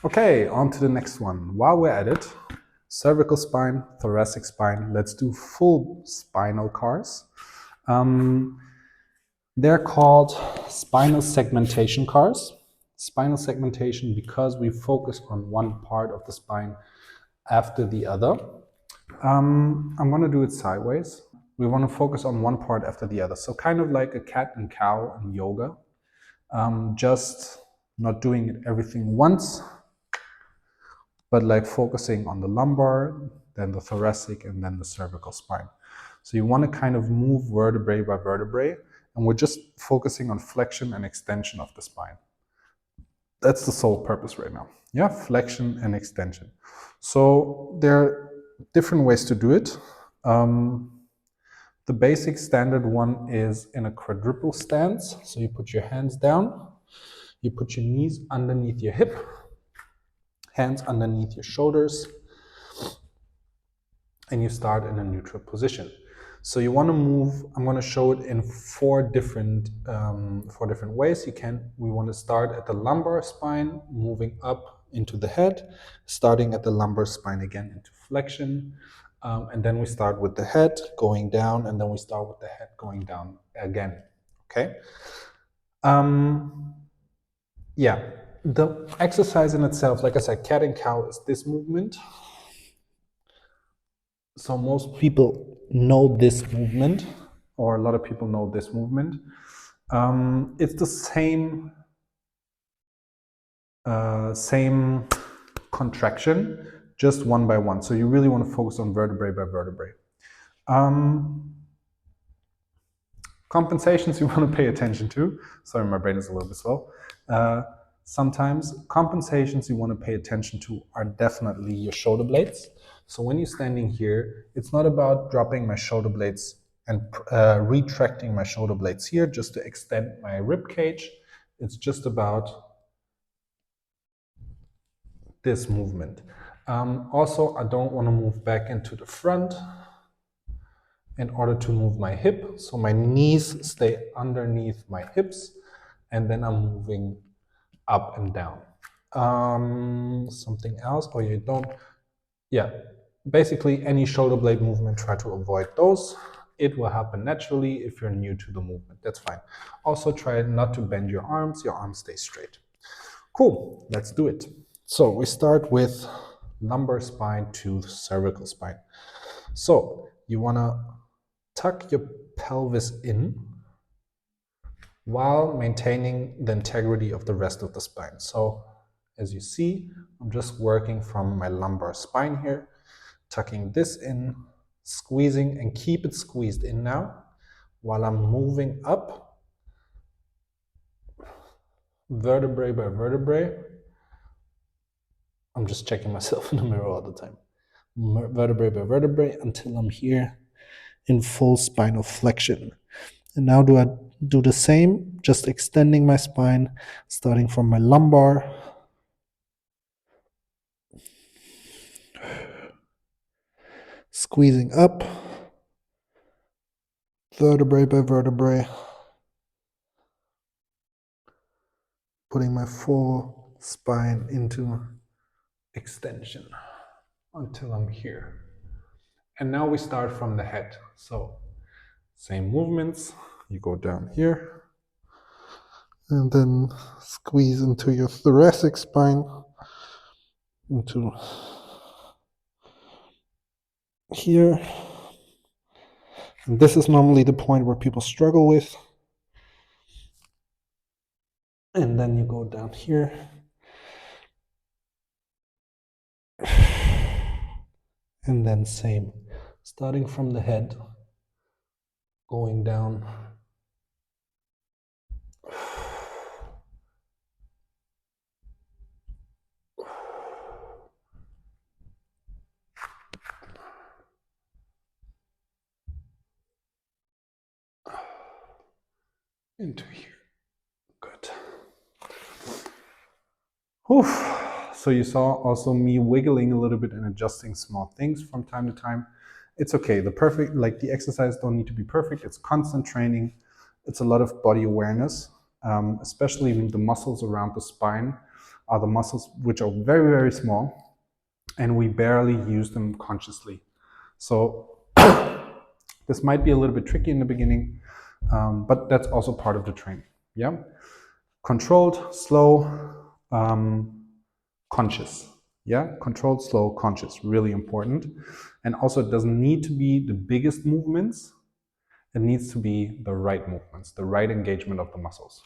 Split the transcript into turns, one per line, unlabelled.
Okay, on to the next one. While we're at it, cervical spine, thoracic spine, let's do full spinal cars. They're called spinal segmentation cars. Spinal segmentation because we focus on one part of the spine after the other. I'm going to do it sideways. We want to focus on one part after the other. So kind of like a cat and cow in yoga. Just not doing it everything once, but like focusing on the lumbar, then the thoracic, and then the cervical spine. So you want to kind of move vertebrae by vertebrae, and we're just focusing on flexion and extension of the spine. That's the sole purpose right now. Yeah, flexion and extension. So there are different ways to do it. The basic standard one is in a quadruple stance. So you put your hands down, you put your knees underneath your hip, hands underneath your shoulders, and you start in a neutral position. So you want to move. I'm going to show it in four different ways. We want to start at the lumbar spine, moving up into the head, starting at the lumbar spine again into flexion, and then we start with the head going down, and then we start with the head going down again. Okay. Yeah. The exercise in itself, like I said, cat and cow is this movement. So most people know this movement, or a lot of people know this movement. It's the same contraction, just one by one. So you really want to focus on vertebrae by vertebrae. Compensations you want to pay attention to. Sorry, my brain is a little bit slow. Sometimes compensations you want to pay attention to are definitely your shoulder blades. So when you're standing here, it's not about dropping my shoulder blades and retracting my shoulder blades here just to extend my rib cage. It's just about this movement. Also, I don't want to move back into the front in order to move my hip. So my knees stay underneath my hips, and then I'm moving up and down. Something else, or you don't, yeah, basically any shoulder blade movement, try to avoid those. It will happen naturally if you're new to the movement, that's fine. Also try not to bend your arms stay straight. Cool, let's do it. So we start with lumbar spine to cervical spine. So you want to tuck your pelvis in while maintaining the integrity of the rest of the spine. So as you see, I'm just working from my lumbar spine here, tucking this in, squeezing, and keep it squeezed in now while I'm moving up vertebrae by vertebrae. I'm just checking myself in the mirror all the time. Vertebrae by vertebrae until I'm here in full spinal flexion. And now do I do the same, just extending my spine, starting from my lumbar, squeezing up, vertebrae by vertebrae, putting my full spine into extension until I'm here. And now we start from the head. So same movements, you go down here, and then squeeze into your thoracic spine, into here. And this is normally the point where people struggle with. And then you go down here. And then same, starting from the head, going down. Into here. Good. Oof. So you saw also me wiggling a little bit and adjusting small things from time to time. It's okay. The exercise don't need to be perfect. It's constant training. It's a lot of body awareness, especially the muscles around the spine are the muscles which are very, very small, and we barely use them consciously. So this might be a little bit tricky in the beginning, but that's also part of the training. Yeah, controlled, slow, conscious. Yeah, controlled, slow, conscious, really important. And also, it doesn't need to be the biggest movements. It needs to be the right movements, the right engagement of the muscles.